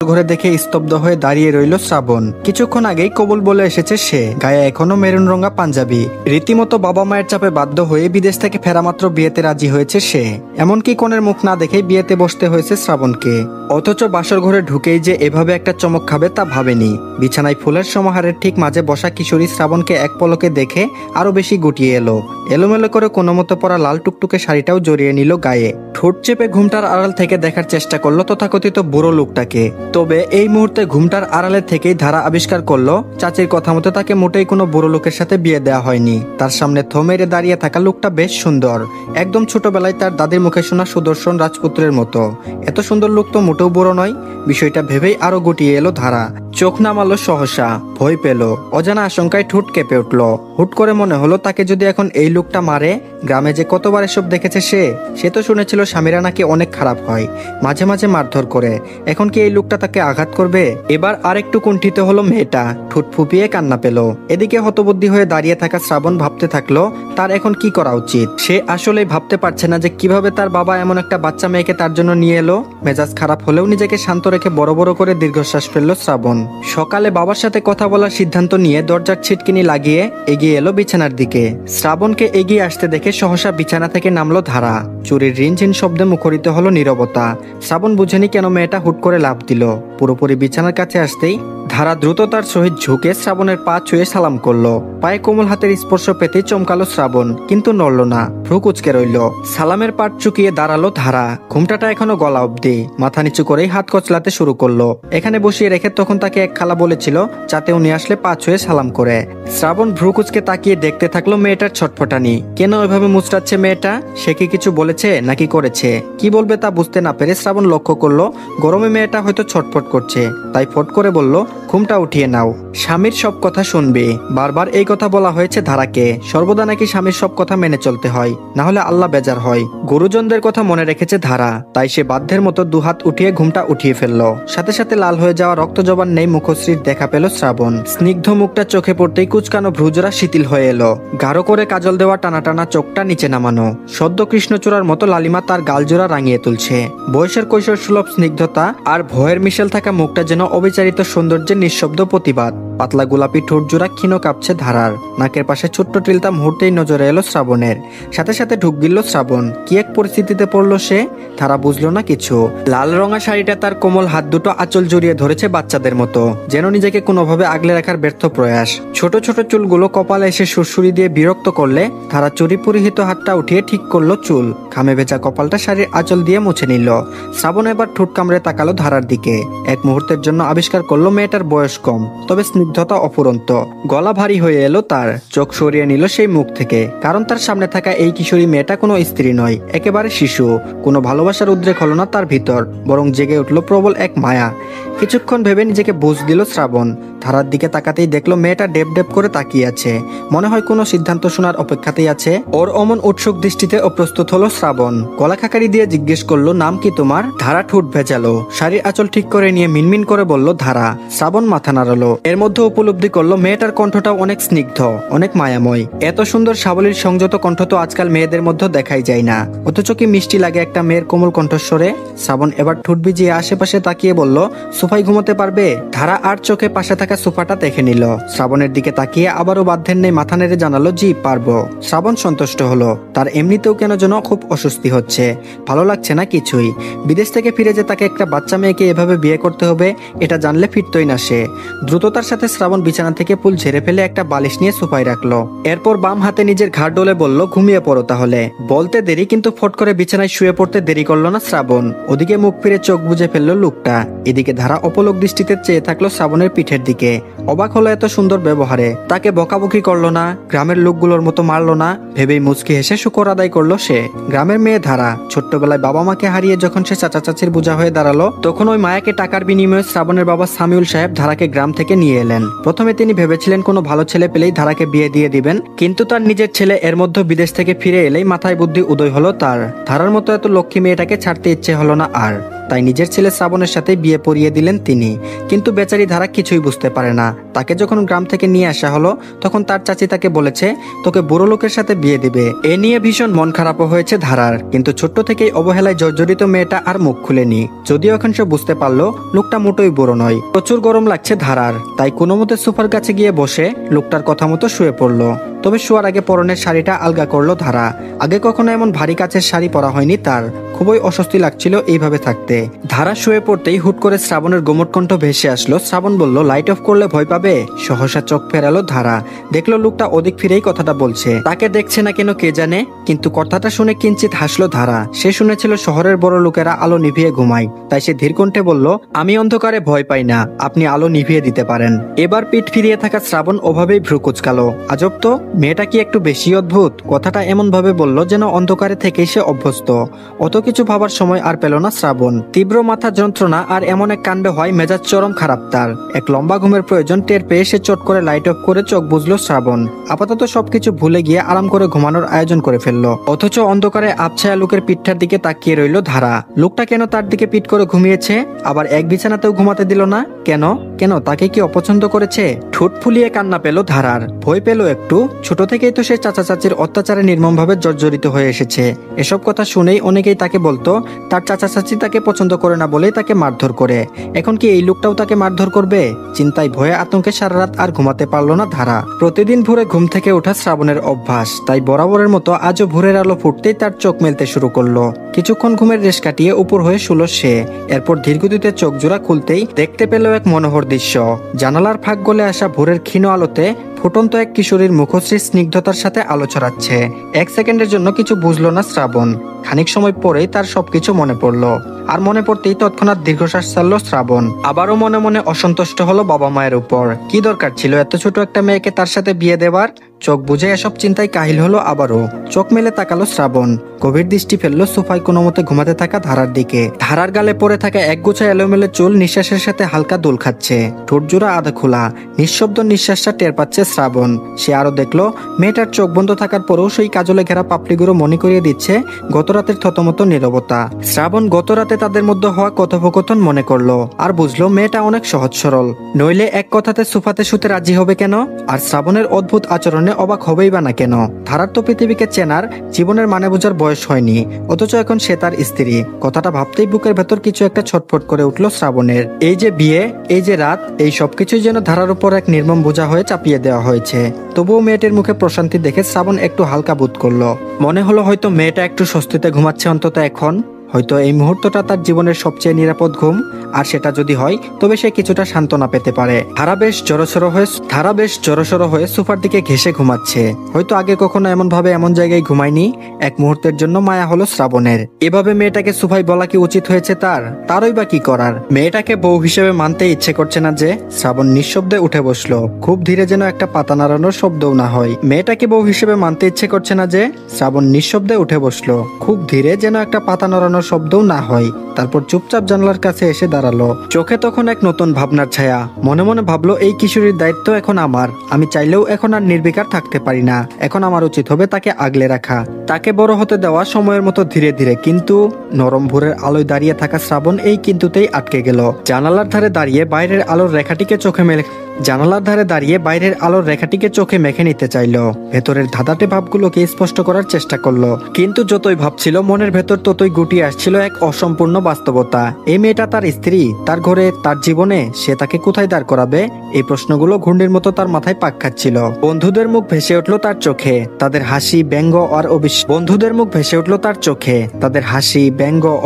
ঘরে দেখে স্তব্ধ হয়ে দাঁড়িয়ে রইল শ্রাবণ। কিছুক্ষণ আগেই কবুল বলে এসেছে সে, গায়ে এখনো মেরুন রঙা পাঞ্জাবি। রীতিমতো বাবা মায়ের চাপে বাধ্য হয়ে বিদেশ থেকে ফেরা মাত্র বিয়েতে রাজি হয়েছে সে। এমনকি কনের মুখ না দেখেই বিয়েতে বসতে হয়েছে শ্রাবণকে। অথচ বাসর ঘরে ঢুকেই যে এভাবে একটা চমক খাবে তা ভাবেনি। বিছানায় ফুলের সমাহারের ঠিক মাঝে বসা কিশোরী শ্রাবণকে এক পলকে দেখে আরো বেশি গুটিয়ে এলো। এলোমেলো করে কোনো মতো পরা লাল টুকটুকে শাড়িটাও জড়িয়ে নিল গায়ে। ঠোঁট চেপে ঘুমটার আড়াল থেকে দেখার চেষ্টা করলো তথাকথিত বুড়ো লোকটাকে। তবে এই মুহূর্তে ঘুমটার আড়ালে থেকেই ধারা আবিষ্কার করলো চাচির কথা মতো তাকে মোটেই কোনো বুড়ো লোকের সাথে বিয়ে দেওয়া হয়নি। তার সামনে থো মেরে দাঁড়িয়ে থাকা লোকটা বেশ সুন্দর, একদম ছোটবেলায় তার দাদির মুখে শোনা সুদর্শন রাজপুত্রের মতো। এত সুন্দর লোক তো মোটেও বুড়ো নয়। বিষয়টা ভেবেই আরো গুটিয়ে এলো ধারা। চোখ নামালো সহসা, ভয় পেল, অজানা আশঙ্কায় ঠোঁট কেঁপে উঠল। হুট করে মনে হলো তাকে যদি এখন এই লোকটা মারে, গ্রামে যে কতবার এসব দেখেছে সে তো শুনেছিল স্বামীরা নাকি অনেক খারাপ হয়, মাঝে মাঝে মারধর করে। এখন কি এই লোকটা তাকে আঘাত করবে? এবার আরেকটু কুণ্ঠিত হলো মেয়েটা, ঠোঁট ফুপিয়ে কান্না পেল। এদিকে হতবুদ্ধি হয়ে দাঁড়িয়ে থাকা শ্রাবণ ভাবতে থাকলো তার এখন কি করা উচিত। সে আসলেই ভাবতে পারছে না যে কিভাবে তার বাবা এমন একটা বাচ্চা মেয়েকে তার জন্য নিয়ে এলো। মেজাজ খারাপ হলেও নিজেকে শান্ত রেখে বড় বড় করে দীর্ঘশ্বাস ফেললো শ্রাবণ। সকালে বাবার সাথে কথা বলার সিদ্ধান্ত নিয়ে দরজার ছিটকিনি লাগিয়ে এগিয়ে এলো বিছানার দিকে। শ্রাবণকে এগিয়ে আসতে দেখে সহসা বিছানা থেকে নামলো ধারা। চুরির রিনঝিন শব্দে মুখরিত হলো নীরবতা। শ্রাবণ বুঝেনি কেন মেয়েটা হুট করে লাফ দিল। পুরোপুরি বিছানার কাছে আসতেই ধারা দ্রুততার সহিত ঝুঁকে শ্রাবণের পা ছুঁয়ে সালাম করলো। পায়ে কোমল হাতের স্পর্শ পেতে চমকালো শ্রাবণ, কিন্তু নড়ল না, ভ্রু কুচকে রইল। সালামের পাট চুকিয়ে দাঁড়ালো ধারা। ঘুমটাটা এখনো গলা অব্দি, মাথা নিচু করেই হাত কচলাতে শুরু করলো। এখানে বসিয়ে রেখে তখন তাকে এক খালা বলেছিল যাতে উনি আসলে পা ছুঁয়ে সালাম করে। শ্রাবণ ভ্রু কুচকে তাকিয়ে দেখতে থাকলো মেয়েটার ছটফটানি। কেন এভাবে মুচড়াচ্ছে মেয়েটা? সে কি কিছু বলেছে নাকি করেছে? কি বলবে তা বুঝতে না পেরে শ্রাবণ লক্ষ্য করলো গরমে মেয়েটা হয়তো ছটফট করছে। তাই ফট করে বলল, ঘুমটা উঠিয়ে নাও, স্বামীর সব কথা শুনবে। বারবার এই কথা বলা হয়েছে ধারাকে, সর্বদা নাকি স্বামীর সব কথা মেনে চলতে হয়, না হলে আল্লাহ বেজার হয়। গুরুজনদের কথা মনে রেখেছে ধারা, তাই সে বাধ্যের মতো দুহাত উঠিয়ে ঘুমটা উঠিয়ে ফেললো। সাথে সাথে লাল হয়ে যাওয়া রক্ত জবান নেই মুখশ্রীর দেখা পেল শ্রাবণ। স্নিগ্ধ মুখটা চোখে পড়তেই কুচকানো ভ্রুজোড়া শিথিল হয়ে এলো। গাঢ় করে কাজল দেওয়া টানা টানা চোখটা নিচে নামানো। সদ্য কৃষ্ণচূড়ার মতো লালিমা তার গালজোড়া রাঙিয়ে তুলছে। বয়সের কৈশোর সুলভ স্নিগ্ধতা আর ভয়ের মিশেল থাকা মুখটা যেন অবিচারিত সৌন্দর্যের নিঃশব্দ প্রতিবাদ। পাতলা গোলাপি ঠোঁট জোড়া ক্ষীণ কাঁপছে ধারার। নাকের পাশে ছোট্ট টিলটা মুহূর্তেই নজরে এলো শ্রাবণের। সাথে সাথে ঢুক গিলল শ্রাবণ। কি এক পরিস্থিতিতে পড়লো সে, ধারা বুঝলো না কিছু। লাল রঙা শাড়িটা তার কোমল হাত দুটো আঁচল জড়িয়ে ধরেছে বাচ্চাদের মতো, যেন নিজেকে কোনোভাবে আগলে রাখার ব্যর্থ প্রয়াস। ছোট ছোট চুলগুলো কপালে এসে সুরসুরি দিয়ে বিরক্ত করলে ধারা চুরি পরিহিত হাতটা উঠিয়ে ঠিক করলো চুল। ঘামে ভেজা কপালটা শাড়ির আঁচল দিয়ে মুছে নিল। শ্রাবণ এবার ঠোঁট কামড়ে তাকালো ধারার দিকে। এক মুহূর্তের জন্য আবিষ্কার করলো মেয়েটার বয়স কম, তবে স্নিগ্ধতা অফুরন্ত। গলা ভারী হয়ে এলো তার, চোখ সরিয়ে নিল সেই মুখ থেকে। কারণ তার সামনে থাকা এই কিশোরী মেয়েটা কোনো স্ত্রী নয়, একেবারে শিশু। কোনো ভালোবাসার উদ্রেক হলো না তার ভিতর, বরং জেগে উঠল প্রবল এক মায়া। কিছুক্ষণ ভেবে নিজেকে বুঝ দিল শ্রাবণ। ধারার দিকে তাকাতেই দেখলো মেয়েটা ডেপ ডেপ করে তাকিয়ে আছে, মনে হয় কোনো সিদ্ধান্ত শোনার অপেক্ষাতেই আছে। ওর অমন উৎসুক দৃষ্টিতে অপ্রস্তুত হলো শ্রাবণ। গলা খাকারি দিয়ে জিজ্ঞেস করলো, নাম কি তোমার? ধারা ঠোঁট ভেজালো, শাড়ির আঁচল ঠিক করে নিয়ে মিনমিন করে বলল ধারা। শ্রাবণ মাথা নাড়ালো। এর মধ্যে উপলব্ধি করলো মেয়েটার কণ্ঠটা অনেক স্নিগ্ধ, অনেক মায়াময়। এত সুন্দর সাবলীল সংযত কণ্ঠ তো আজকাল মেয়েদের মধ্যে দেখাই যায় না। অথচ কি মিষ্টি লাগে একটা মেয়ের কোমল কণ্ঠস্বরে। শ্রাবণ এবার ঠোঁট ভিজিয়ে আশেপাশে তাকিয়ে বলল, সোফায় ঘুমোতে পারবে? ধারা আর চোখে পাশে থাকা সোফাটা দেখে নিল। শ্রাবণের দিকে তাকিয়ে আবারও বাধ্যের নেই মাথা নেড়ে জানালো, জি পারবো। শ্রাবণ সন্তুষ্ট হলো। তার এমনিতেও কেন যেন খুব অস্বস্তি হচ্ছে, ভালো লাগছে না কিছুই। বিদেশ থেকে ফিরে যে তাকে একটা বাচ্চা মেয়েকে এভাবে বিয়ে করতে হবে, এটা জানলে ফিরতই না সে। দ্রুততার সাথে শ্রাবণ বিছানা থেকে ফুল ঝেড়ে ফেলে একটা বালিশ নিয়ে সোফায় রাখলো। এরপর বাম হাতে নিজের ঘাড় ডলে বলল, ঘুমিয়ে পড়ো তাহলে। বলতে দেরি, কিন্তু ফট করে বিছানায় শুয়ে পড়তে দেরি করলো না শ্রাবণ। ওদিকে মুখ ফিরে চোখ বুজে ফেললো লোকটা। এদিকে ধারা অপলক দৃষ্টিতে চেয়ে থাকলো শ্রাবণের পিঠের দিকে। অবাক হলো এত সুন্দর ব্যবহারে। তাকে বকাবকি করলো না, গ্রামের লোকগুলোর মতো মারলো না, ভেবেই মুচকি হেসে শুকর আদায় করলো সে। গ্রামের মেয়ে ধারা ছোট্টবেলায় বাবা মাকে হারিয়ে যখন সে চাচা চাচির বোঝা হয়ে দাঁড়ালো, তখন ওই মায়াকে টাকার বিনিময়ে শ্রাবণের বাবা সামিউল সাহেব ধারাকে গ্রাম থেকে নিয়ে এলেন। প্রথমে তিনি ভেবেছিলেন কোনো ভালো ছেলে পেলেই ধারাকে বিয়ে দিয়ে দিবেন, কিন্তু তার নিজের ছেলে এর মধ্যে বিদেশ থেকে ফিরে এলেই মাথায় বুদ্ধি উদয় হলো তার। ধারার মতো এত লক্ষ্মী মেয়েটাকে ছাড়তে ইচ্ছে হলো না আর। তাই নিজের ছেলে শ্রাবণের সাথে বিয়ে পড়িয়ে দিলেন তিনি। কিন্তু বেচারি ধারা কিছুই বুঝতে পারে না। তাকে যখন গ্রাম থেকে নিয়ে আসা হলো তখন তার চাচি তাকে বলেছে তোকে বুড়ো লোকের সাথে বিয়ে দিবে। এ নিয়ে ভীষণ মন খারাপও হয়েছে ধারার, কিন্তু ছোট্ট থেকেই অবহেলায় জর্জরিত মেয়েটা আর মুখ খুলেনি। যদিও এখন সে বুঝতে পারলো লোকটা মোটেই বুড়ো নয়। প্রচুর গরম লাগছে ধারার, তাই কোনো মতে সোফার কাছে গিয়ে বসে লোকটার কথা মতো শুয়ে পড়লো। তবে শোয়ার আগে পরনের শাড়িটা আলগা করলো ধারা। আগে কখনো এমন ভারী কাচের শাড়ি পরা হয়নি তার, খুবই অস্বস্তি লাগছিল এইভাবে থাকতে। ধারা শুয়ে পড়তেই হুট করে শ্রাবণের গোমট কণ্ঠ ভেসে আসলো। শ্রাবণ বলল লাইট অফ করলে ভয় পাবে। সহসা চোখ ফেরালো ধারা, দেখলো লোকটা ওদিক ফিরেই কথাটা বলছে। তাকে দেখছে না কেন কে জানে, কিন্তু কথাটা শুনে কিঞ্চিত হাসলো ধারা। সে শুনেছিল শহরের বড় লোকেরা আলো নিভিয়ে ঘুমায়, তাই সে ধীর কণ্ঠে বলল আমি অন্ধকারে ভয় পাই না, আপনি আলো নিভিয়ে দিতে পারেন। এবার পিঠ ফিরিয়ে থাকা শ্রাবণ ওভাবেই ভ্রু কুচকালো। আজব তো, মেয়েটা কি একটু বেশি অদ্ভুত। কথাটা এমন ভাবে বলল যেন অন্ধকারে থেকেই সে অভ্যস্ত। অত কিছু ভাবার সময় আর পেল না শ্রাবণ। তীব্র মাথা যন্ত্রণা আর এমন এক কাণ্ড হয় মেজাজ চরম খারাপ তার। এক লম্বা ঘুমের প্রয়োজন টের পেয়ে সে চট করে লাইট অফ করে চোখ বুঝলো শ্রাবণ। আপাতত সবকিছু ভুলে গিয়ে আরাম করে ঘুমানোর আয়োজন করে ফেললো। অথচ অন্ধকারে আবছায়া লোকের পিঠটার দিকে তাকিয়ে রইল ধারা। লোকটা কেন তার দিকে পিঠ করে ঘুমিয়েছে, আবার এক বিছানাতেও ঘুমাতে দিল না কেন? কেন তাকে কি অপছন্দ করেছে? ঠোঁট ফুলিয়ে কান্না পেল ধারার, ভয় পেল একটু। ছোট থেকেই তো সে চাচা চাচির অত্যাচারে নির্মমভাবে জর্জরিত হয়ে এসেছে। এসব কথা শুনেই অনেকেই তাকে বলতো তার চাচা চাচি তাকে পছন্দ করে না বলেই তাকে মারধর করে। এখন কি এই লোকটাও তাকে মারধর করবে? চিন্তায় ভয়ে আতঙ্কে সারা রাত আর ঘুমাতে পারলো না ধারা। প্রতিদিন ভোরে ঘুম থেকে ওঠা শ্রাবণের অভ্যাস, তাই বরাবরের মতো আজও ভোরের আলো ফুটতেই তার চোখ মেলতে শুরু করলো। কিছুক্ষণ ঘুমের রেশ কাটিয়ে উপর হয়ে শুলো সে। এরপর ধীরগতিতে চোখ জোড়া খুলতেই দেখতে পেল এক মনোহর দৃশ্য। জানালার ফাঁক গলে আসা ভোরের ক্ষীণ আলোতে ফুটন্ত এক কিশোরীর মুখশ্রী স্নিগ্ধতার সাথে আলো ছড়াচ্ছে। এক সেকেন্ডের জন্য কিছু বুঝলো না শ্রাবণ। খানিক সময় পরেই তার সবকিছু মনে পড়লো। আর মনে পড়তেই তৎক্ষণাৎ দীর্ঘশ্বাস ছাড়লো শ্রাবণ। আবারও মনে মনে অসন্তুষ্ট হলো বাবা মায়ের উপর। কি দরকার ছিল এত ছোট একটা মেয়েকে তার সাথে বিয়ে দেওয়ার? চোখ বুঝে এসব চিন্তায় কাহিল হলো আবারও। চোখ মেলে তাকালো শ্রাবণ। গভীর দৃষ্টি ফেললো সোফায় কোনো মতে ঘুমাতে থাকা ধারার দিকে। ধারার গালে পড়ে থাকা একগুচ্ছা এলোমেলো চুল নিঃশ্বাসের সাথে হালকা দোল খাচ্ছে। ঠোঁট জোড়া আধা খোলা, নিঃশব্দ নিঃশ্বাসটা টের পাচ্ছে শ্রাবণ। সে আরো দেখলো মেয়েটার চোখ বন্ধ থাকার পরেও সেই কাজলে ঘেরা পাপড়িগুলো মনে করিয়ে দিচ্ছে গতরাতের থতমত নীরবতা। শ্রাবণ গতরাতে তাদের মধ্যে হওয়া কথোপকথন মনে করলো আর বুঝলো মেয়েটা অনেক সহজ সরল, নইলে এক কথাতে সোফাতে শুতে রাজি হবে কেন? আর শ্রাবণের অদ্ভুত আচরণে অবাক হবেই বা না কেন? ধারার তো পৃথিবীকে চেনার, জীবনের মানে বোঝার বয়স হয়নি, অথচ এখন সে তার স্ত্রী। কথাটা ভাবতেই বুকের ভেতর কিছু একটা ছটফট করে উঠলো শ্রাবণের। এই যে বিয়ে, এই যে রাত, এই সবকিছুই যেন ধারার উপর এক নির্মম বোঝা হয়ে চাপিয়ে দেওয়া হয়েছে। তবুও মেয়েটির মুখে প্রশান্তি দেখে শ্রাবণ একটু হালকা বোধ করলো। মনে হলো হয়তো মেয়েটা একটু স্বস্তিতে ঘুমাচ্ছে অন্তত এখন। হয়তো এই মুহূর্তটা তার জীবনের সবচেয়ে নিরাপদ ঘুম, আর সেটা যদি হয় তবে সে কিছুটা সান্ত্বনা পেতে পারে। ধারা বেশ জড়সড় হয়ে সোফার দিকে ঘেঁষে ঘুমাচ্ছে। হয়তো আগে কখনো এমন ভাবে এমন জায়গায় ঘুমায়নি। এক মুহূর্তের জন্য মায়া হলো শ্রাবণের। এভাবে মেয়েটাকে সোফায় বলা কি উচিত হয়েছে তারই বা কি করার? মেয়েটাকে বউ হিসেবে মানতে ইচ্ছে করছে না যে। শ্রাবণ নিঃশব্দে উঠে বসলো, খুব ধীরে, যেন একটা পাতা নাড়ানোর শব্দও না হয়। মেয়েটাকে বউ হিসেবে মানতে ইচ্ছে করছে না যে। শ্রাবণ নিঃশব্দে উঠে বসলো, খুব ধীরে, যেন একটা পাতা নাড়ানোর শব্দও না হয়। তারপর চুপচাপ জানলার কাছে এসে দাঁড়ালো। চোখে তখন এক নতুন ভাবনার ছায়া। মনে মনে ভাবলো এই কিশোরীর দায়িত্ব এখন আমার। আমি চাইলেও এখন আর নির্বিকার থাকতে পারি না। এখন আমার উচিত হবে তাকে আগলে রাখা, তাকে বড় হতে দেওয়া সময়ের মতো ধীরে ধীরে। কিন্তু নরম ভোরের আলোয় দাঁড়িয়ে থাকা শ্রাবণ এই কিন্তুতেই আটকে গেল। জানালার ধারে দাঁড়িয়ে বাইরের আলোর রেখাটিকে চোখে মেখে নিতে চাইলো। ভেতরের ধাঁধাটে ভাবগুলোকে স্পষ্ট করার চেষ্টা করলো। কিন্তু যতই ভাবছিল মনের ভেতর ততই গুটিয়ে আসছিল এক অসম্পূর্ণ বাস্তবতা। এই মেয়েটা তার স্ত্রী, তার ঘরে, তার জীবনে। সে তাকে কোথায় দাঁড় করাবে? এই প্রশ্নগুলো ঘূর্ণির মতো তার মাথায় পাক খাচ্ছিল। বন্ধুদের মুখ ভেসে উঠলো তার চোখে, তাদের হাসি, ব্যঙ্গ আর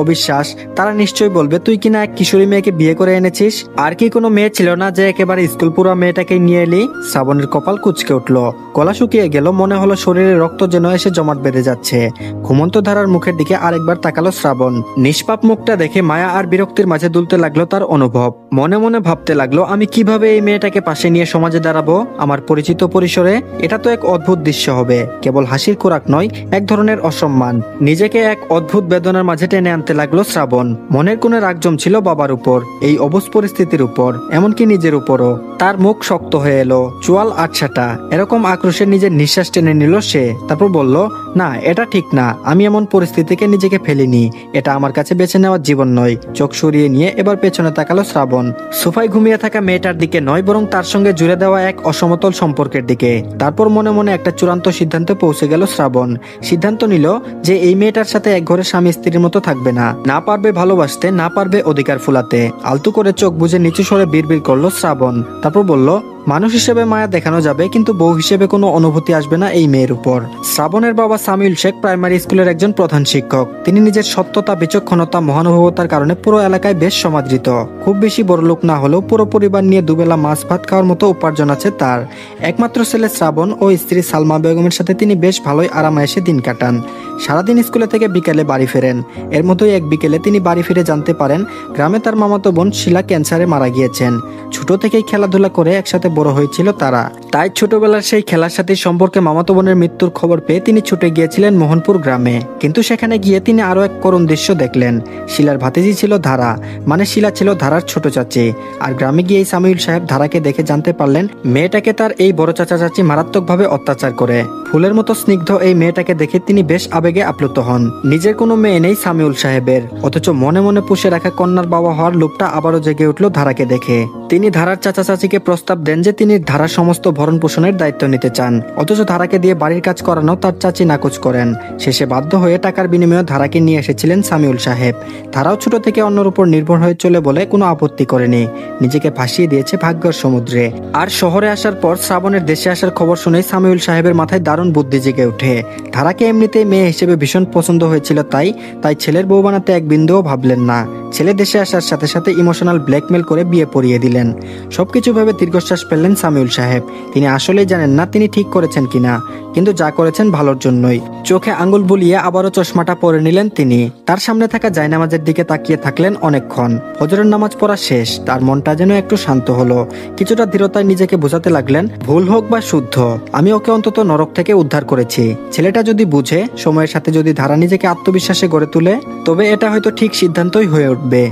অবিশ্বাস। তারা নিশ্চয়ই বলবে তুই কিনা এক কিশোরী মেয়েকে বিয়ে করে এনেছিস। আর কি কোনো মেয়ে ছিল না যে একেবারে স্কুল পুরা মেয়েটাকে নিয়ে এলি? শ্রাবণের কপাল কুঁচকে উঠলো, গলা শুকিয়ে গেল। মনে হলো শরীরে রক্ত যেন এসে জমাট বেঁধে যাচ্ছে। ঘুমন্ত ধারার মুখের দিকে আরেকবার তাকালো শ্রাবণ। নিষ্পাপ মুখটা দেখে মায়া আর বিরক্তির মাঝে দুলতে লাগলো তার অনুভব। মনে মনে ভাবতে লাগলো আমি কিভাবে এই মেয়েটাকে পাশে নিয়ে সমাজে দাঁড়াবো আমার পরিচিত পরিসরে? এটা তো এক অদ্ভুত দৃশ্য হবে। কেবল হাসির খোরাক নয়, এক ধরনের অসম্মান। নিজেকে এক অদ্ভুত বেদনার মাঝে টেনে আনতে লাগলো শ্রাবণ। মনের কোণে রাগ জমছিল বাবার উপর, এই অবুঝ পরিস্থিতির উপর, এমনকি নিজের উপরও। তার মুখ শক্ত হয়ে এলো, চোয়াল আটসাটা। এরকম আক্রোশে নিজের নিঃশ্বাস টেনে নিল সে। তারপর বলল, না, এটা ঠিক না। আমি এমন পরিস্থিতিকে নিজেকে ফেলিনি। এটা আমার কাছে বেছে নেওয়ার জীবন নয়। চোখ সরিয়ে নিয়ে এবার পেছনে তাকালো শ্রাবণ। সোফায় ঘুমিয়ে থাকা মেয়েটার দিকে নয়, বরং তার সঙ্গে জুড়ে দেওয়া এক অসমতল সম্পর্কের দিকে। তারপর মনে মনে একটা চূড়ান্ত সিদ্ধান্তে পৌঁছে গেল শ্রাবণ। সিদ্ধান্ত নিল যে এই মেয়েটার সাথে এক ঘরে স্বামী স্ত্রীর মতো থাকবে না। না পারবে ভালোবাসতে, না পারবে অধিকার ফুলাতে। আলতু করে চোখ বুজে নিচু স্বরে বিড়বিড় করলো শ্রাবণ। তারপর বলল, মানুষ হিসেবে মায়া দেখানো যাবে, কিন্তু বউ হিসেবে কোনো অনুভূতি আসবে না এই মেয়ের উপর। শ্রাবণের বাবা সামিউল শেখ প্রাইমারি স্কুলের একজন প্রধান শিক্ষক। তিনি নিজের সত্যতা, বিচক্ষণতা, মহানুভবতার কারণে পুরো এলাকায় বেশ সমাদৃত। খুব বেশি বড়লোক না হলেও পুরো পরিবার নিয়ে দুবেলা মাছ ভাত খাওয়ার মতো উপার্জন আছে তার। একমাত্র ছেলে শ্রাবণ ও স্ত্রী সালমা বেগমের সাথে তিনি বেশ ভালোই আরামায়েশে দিন কাটান। সারাদিন স্কুলে থেকে বিকেলে বাড়ি ফেরেন। এর মধ্যেই এক বিকেলে তিনি বাড়ি ফিরে জানতে পারেন গ্রামে তার মামাতো বোন শিলা ক্যান্সারে মারা গিয়েছেন। ছোট থেকেই খেলাধুলা করে একসাথে বড় হয়েছিল তারা। তাই ছোটবেলার সেই খেলার সাথে সম্পর্কে মামাতো বোনের মৃত্যুর খবর পেয়ে তিনি ছুটে গিয়েছিলেন মোহনপুর গ্রামে। কিন্তু সেখানে গিয়ে তিনি আরো এক করুণ দৃশ্য দেখলেন। শিলার ভাতিজি ছিল ধারা, মানে শিলা ছিল ধারার ছোট চাচি। আর গ্রামে গিয়ে সামিউল সাহেব ধারাকে দেখে জানতে পারলেন মেয়েটাকে তার এই বড় চাচা চাচি মারাত্মকভাবে অত্যাচার করে। ফুলের মতো স্নিগ্ধ এই মেয়েটাকে দেখে তিনি বেশ আবেগে আপ্লুত হন। নিজের কোনো মেয়ে নেই সামিউল সাহেবের, অথচ মনে মনে পুষে রাখা কন্যার বাবা হওয়ার লোভটা আবারও জেগে উঠল ধারাকে দেখে। তিনি ধারার চাচা চাচিকে প্রস্তাব দেন যে তিনি ধারার সমস্ত ভরণ পোষণের দায়িত্ব নিতে চান, অথচ ধারাকে দিয়ে বাড়ির কাজ করানো তার চাচি নাকচ করেন। শেষে বাধ্য হয়ে টাকার বিনিময়ে ধারাকে নিয়ে এসেছিলেন সামিউল সাহেব। ধারাও ছোট থেকে অন্যের উপর নির্ভর হয়ে চলে বলে কোনো আপত্তি করেনি। নিজেকে ভাসিয়ে দিয়েছে ভাগ্যের সমুদ্রে। আর শহরে আসার পর শ্রাবণের দেশে আসার খবর শুনে সামিউল সাহেবের মাথায় দারুণ বুদ্ধি জেগে ওঠে। ধারাকে এমনিতেই মেয়ে হিসেবে ভীষণ পছন্দ হয়েছিল, তাই ছেলের বউ বানাতে এক বিন্দুও ভাবলেন না। ছেলে দেশে আসার সাথে সাথে ইমোশনাল ব্ল্যাকমেল করে বিয়ে পড়িয়ে দিলেন। সবকিছু ভেবে দীর্ঘশ্বাস ফেললেন সামিউল সাহেব। তিনি আসলেই জানেন না তিনি ঠিক করেছেন কিনা, কিন্তু যা করেছেন ভালোর জন্যই। চোখে আঙ্গুল বুলিয়ে আবারও চশমাটা পরে নিলেন তিনি। তার সামনে থাকা জায়নামাজের দিকে তাকিয়ে থাকলেন অনেকক্ষণ। ফজরের নামাজ পড়া শেষ, তার মনটা যেন একটু শান্ত হলো। কিছুটা দৃঢ়তায় নিজেকে বোঝাতে লাগলেন, ভুল হোক বা শুদ্ধ, আমি ওকে অন্তত নরক থেকে উদ্ধার করেছি। ছেলেটা যদি বুঝে, সময়ের সাথে যদি ধারা নিজেকে আত্মবিশ্বাসে গড়ে তুলে, তবে এটা হয়তো ঠিক সিদ্ধান্তই হয়ে উঠবে।